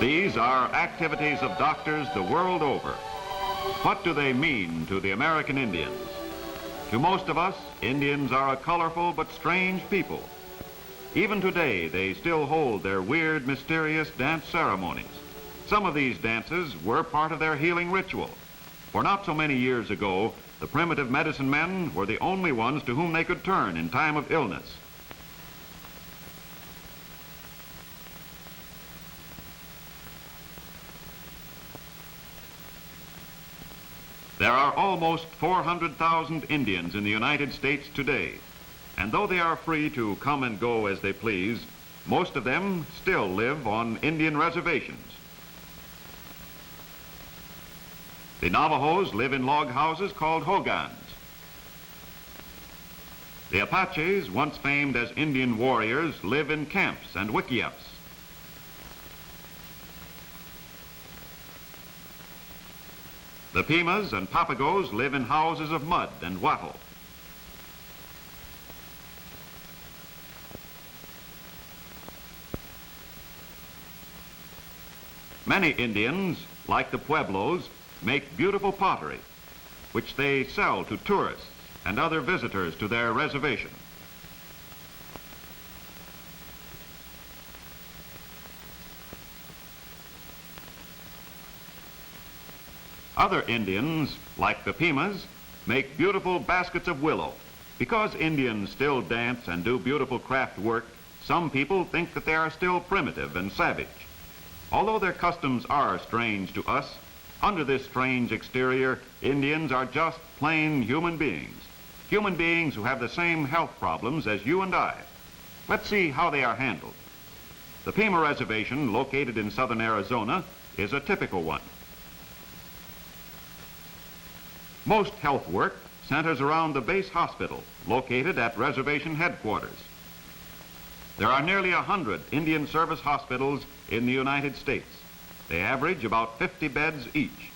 These are activities of doctors the world over. What do they mean to the American Indians? To most of us, Indians are a colorful but strange people. Even today, they still hold their weird, mysterious dance ceremonies. Some of these dances were part of their healing ritual. For not so many years ago, the primitive medicine men were the only ones to whom they could turn in time of illness. There are almost 400,000 Indians in the United States today, and though they are free to come and go as they please, most of them still live on Indian reservations. The Navajos live in log houses called hogans. The Apaches, once famed as Indian warriors, live in camps and wickiups. The Pimas and Papagos live in houses of mud and wattle. Many Indians, like the Pueblos, make beautiful pottery, which they sell to tourists and other visitors to their reservation. Other Indians, like the Pimas, make beautiful baskets of willow. Because Indians still dance and do beautiful craft work, some people think that they are still primitive and savage. Although their customs are strange to us, under this strange exterior, Indians are just plain human beings. Human beings who have the same health problems as you and I. Let's see how they are handled. The Pima Reservation, located in southern Arizona, is a typical one. Most health work centers around the base hospital, located at reservation headquarters. There are nearly 100 Indian Service hospitals in the United States. They average about 50 beds each.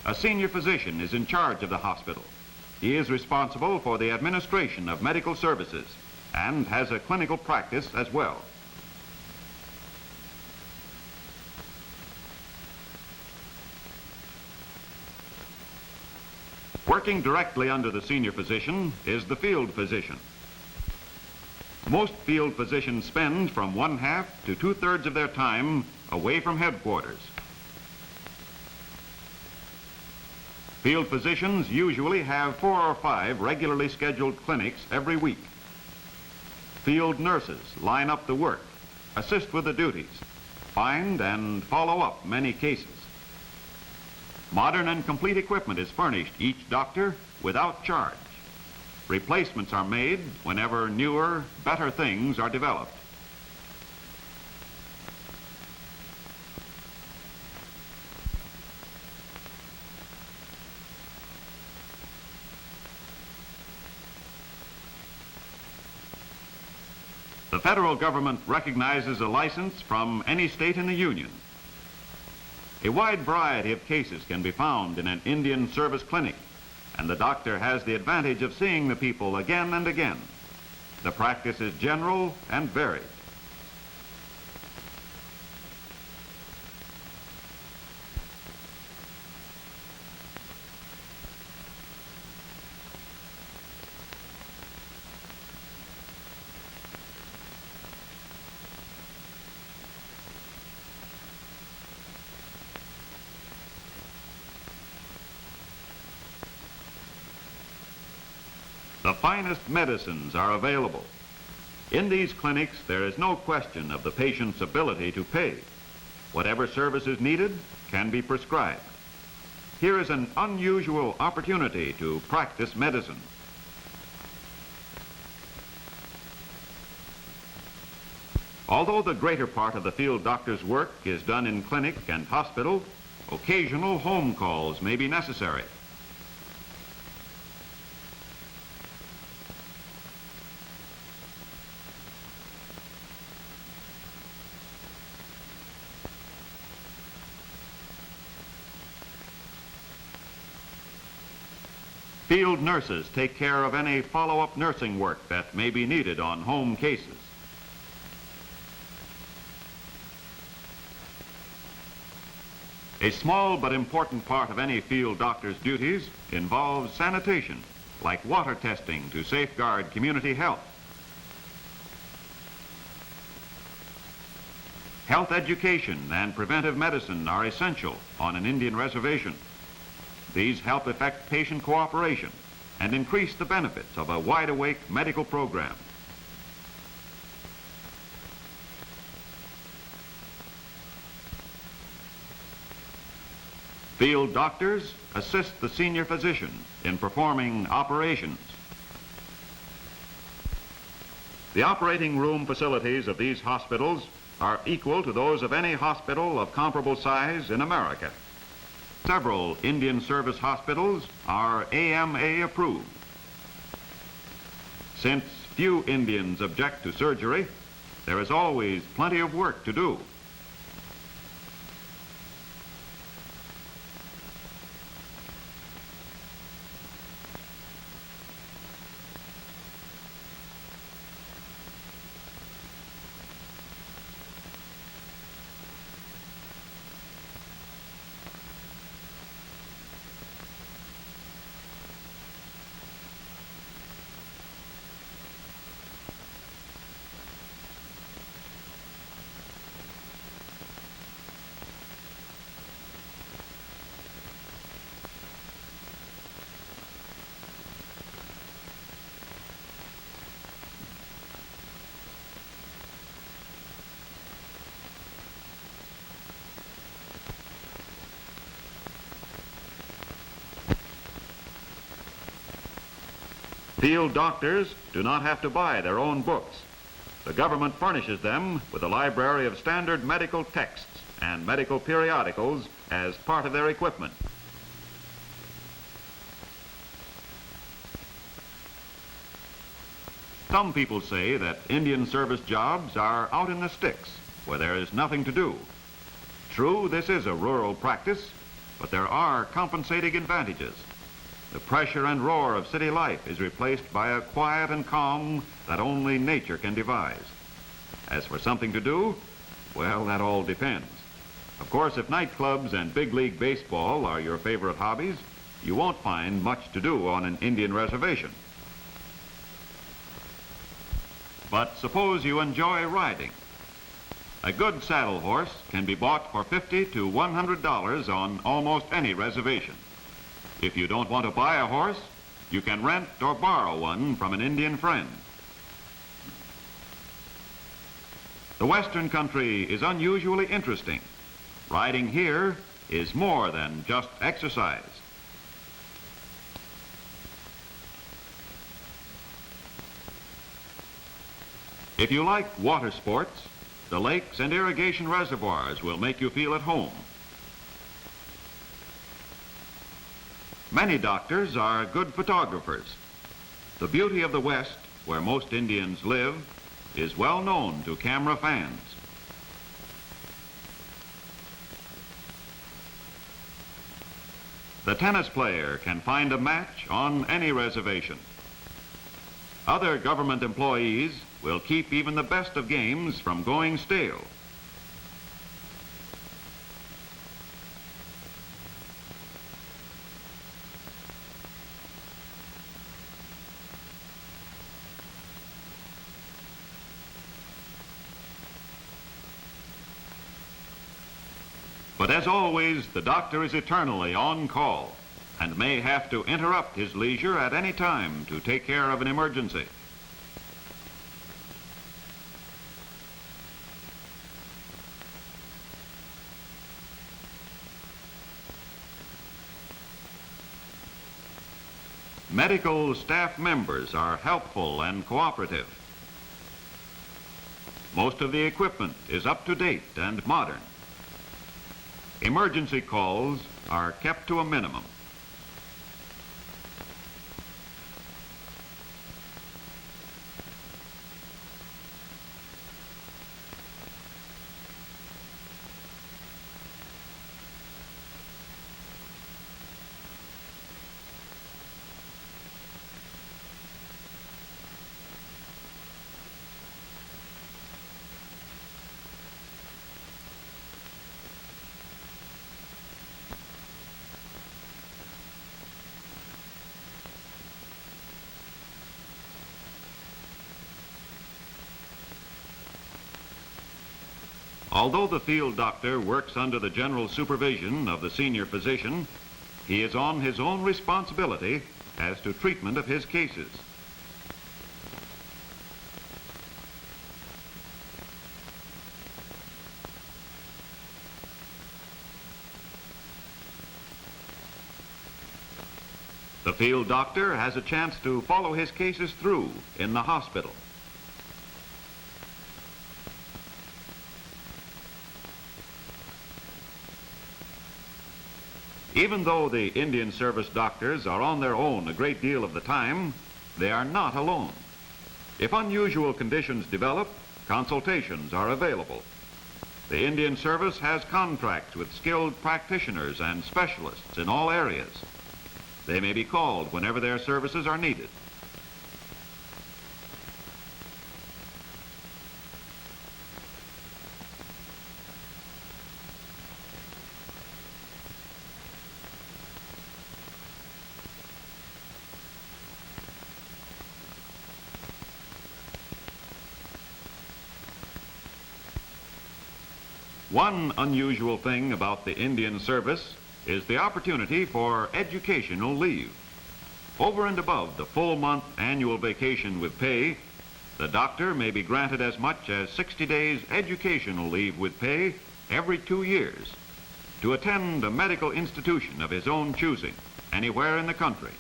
A senior physician is in charge of the hospital. He is responsible for the administration of medical services and has a clinical practice as well. Working directly under the senior physician is the field physician. Most field physicians spend from 1/2 to 2/3 of their time away from headquarters. Field physicians usually have 4 or 5 regularly scheduled clinics every week. Field nurses line up the work, assist with the duties, find and follow up many cases. Modern and complete equipment is furnished each doctor without charge. Replacements are made whenever newer, better things are developed. The federal government recognizes a license from any state in the Union. A wide variety of cases can be found in an Indian Service clinic, and the doctor has the advantage of seeing the people again and again. The practice is general and varied. The finest medicines are available. In these clinics, there is no question of the patient's ability to pay. Whatever service is needed can be prescribed. Here is an unusual opportunity to practice medicine. Although the greater part of the field doctor's work is done in clinic and hospital, occasional home calls may be necessary. Field nurses take care of any follow-up nursing work that may be needed on home cases. A small but important part of any field doctor's duties involves sanitation, like water testing to safeguard community health. Health education and preventive medicine are essential on an Indian reservation. These help effect patient cooperation and increase the benefits of a wide-awake medical program. Field doctors assist the senior physician in performing operations. The operating room facilities of these hospitals are equal to those of any hospital of comparable size in America. Several Indian Service hospitals are AMA approved. Since few Indians object to surgery, there is always plenty of work to do. Field doctors do not have to buy their own books. The government furnishes them with a library of standard medical texts and medical periodicals as part of their equipment. Some people say that Indian Service jobs are out in the sticks, where there is nothing to do. True, this is a rural practice, but there are compensating advantages. The pressure and roar of city life is replaced by a quiet and calm that only nature can devise. As for something to do, well, that all depends. Of course, if nightclubs and big league baseball are your favorite hobbies, you won't find much to do on an Indian reservation. But suppose you enjoy riding. A good saddle horse can be bought for $50 to $100 on almost any reservation. If you don't want to buy a horse, you can rent or borrow one from an Indian friend. The Western country is unusually interesting. Riding here is more than just exercise. If you like water sports, the lakes and irrigation reservoirs will make you feel at home. Many doctors are good photographers. The beauty of the West, where most Indians live, is well known to camera fans. The tennis player can find a match on any reservation. Other government employees will keep even the best of games from going stale. But as always, the doctor is eternally on call and may have to interrupt his leisure at any time to take care of an emergency. Medical staff members are helpful and cooperative. Most of the equipment is up to date and modern. Emergency calls are kept to a minimum. Although the field doctor works under the general supervision of the senior physician, he is on his own responsibility as to treatment of his cases. The field doctor has a chance to follow his cases through in the hospital. Even though the Indian Service doctors are on their own a great deal of the time, they are not alone. If unusual conditions develop, consultations are available. The Indian Service has contracts with skilled practitioners and specialists in all areas. They may be called whenever their services are needed. One unusual thing about the Indian Service is the opportunity for educational leave. Over and above the full-month annual vacation with pay, the doctor may be granted as much as 60 days educational leave with pay every 2 years to attend a medical institution of his own choosing anywhere in the country.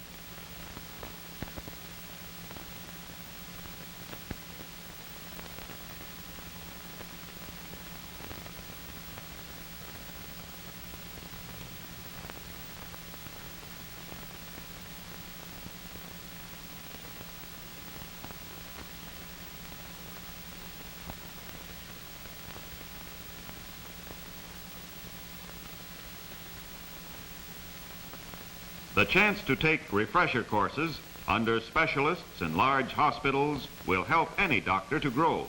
The chance to take refresher courses under specialists in large hospitals will help any doctor to grow.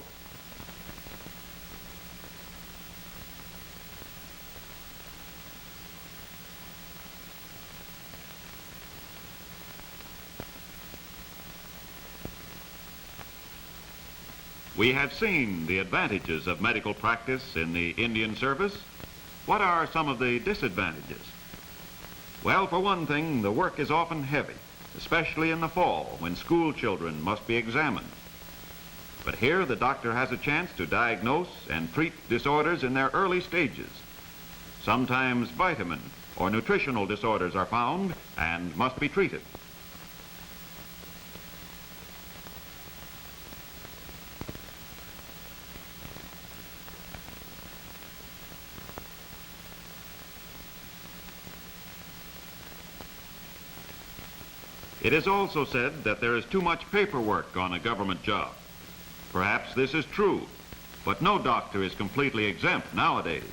We have seen the advantages of medical practice in the Indian Service. What are some of the disadvantages? Well, for one thing, the work is often heavy, especially in the fall when school children must be examined. But here the doctor has a chance to diagnose and treat disorders in their early stages. Sometimes vitamin or nutritional disorders are found and must be treated. It is also said that there is too much paperwork on a government job. Perhaps this is true, but no doctor is completely exempt nowadays.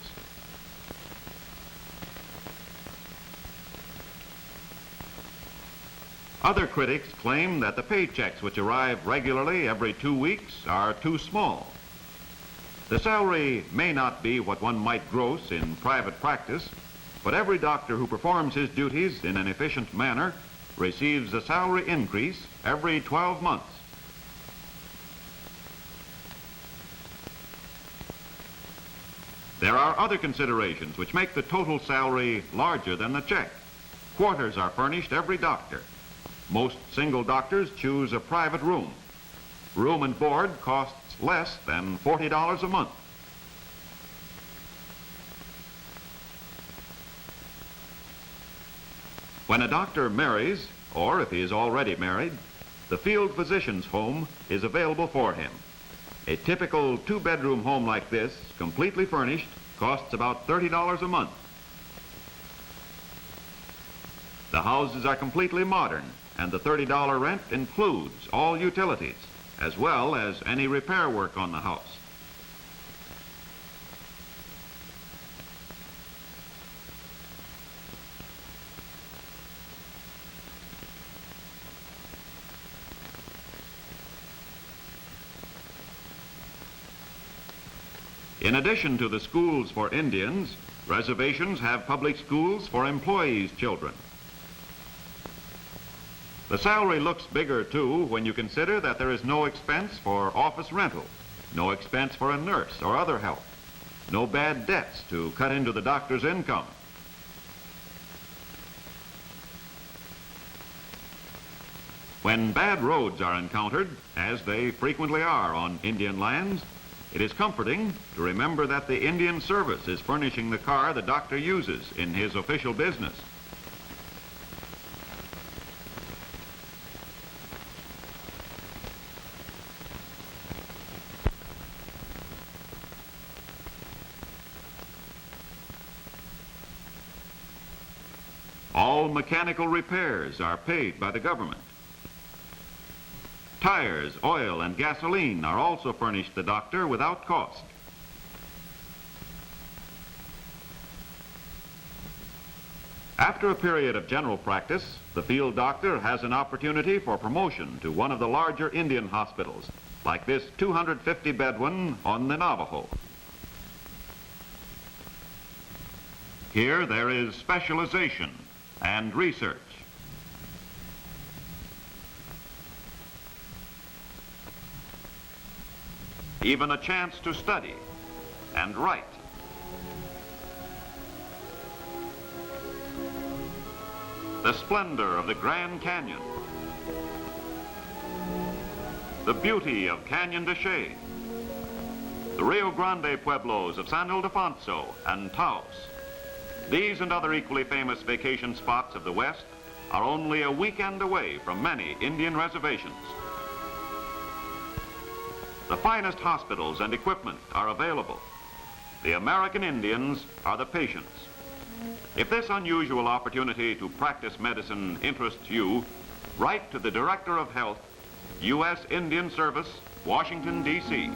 Other critics claim that the paychecks which arrive regularly every 2 weeks are too small. The salary may not be what one might gross in private practice, but every doctor who performs his duties in an efficient manner receives a salary increase every 12 months. There are other considerations which make the total salary larger than the check. Quarters are furnished every doctor. Most single doctors choose a private room. Room and board costs less than $40 a month. When a doctor marries, or if he is already married, the field physician's home is available for him. A typical 2-bedroom home like this, completely furnished, costs about $30 a month. The houses are completely modern, and the $30 rent includes all utilities, as well as any repair work on the house. In addition to the schools for Indians, reservations have public schools for employees' children. The salary looks bigger, too, when you consider that there is no expense for office rental, no expense for a nurse or other help. no bad debts to cut into the doctor's income. When bad roads are encountered, as they frequently are on Indian lands, it is comforting to remember that the Indian Service is furnishing the car the doctor uses in his official business. All mechanical repairs are paid by the government. Tires, oil, and gasoline are also furnished the doctor without cost. After a period of general practice, the field doctor has an opportunity for promotion to one of the larger Indian hospitals, like this 250-bed one on the Navajo. Here there is specialization and research. Even a chance to study and write. The splendor of the Grand Canyon. The beauty of Canyon de Chelly. The Rio Grande Pueblos of San Ildefonso and Taos. These and other equally famous vacation spots of the West are only a weekend away from many Indian reservations. The finest hospitals and equipment are available. The American Indians are the patients. If this unusual opportunity to practice medicine interests you, write to the Director of Health, U.S. Indian Service, Washington, D.C.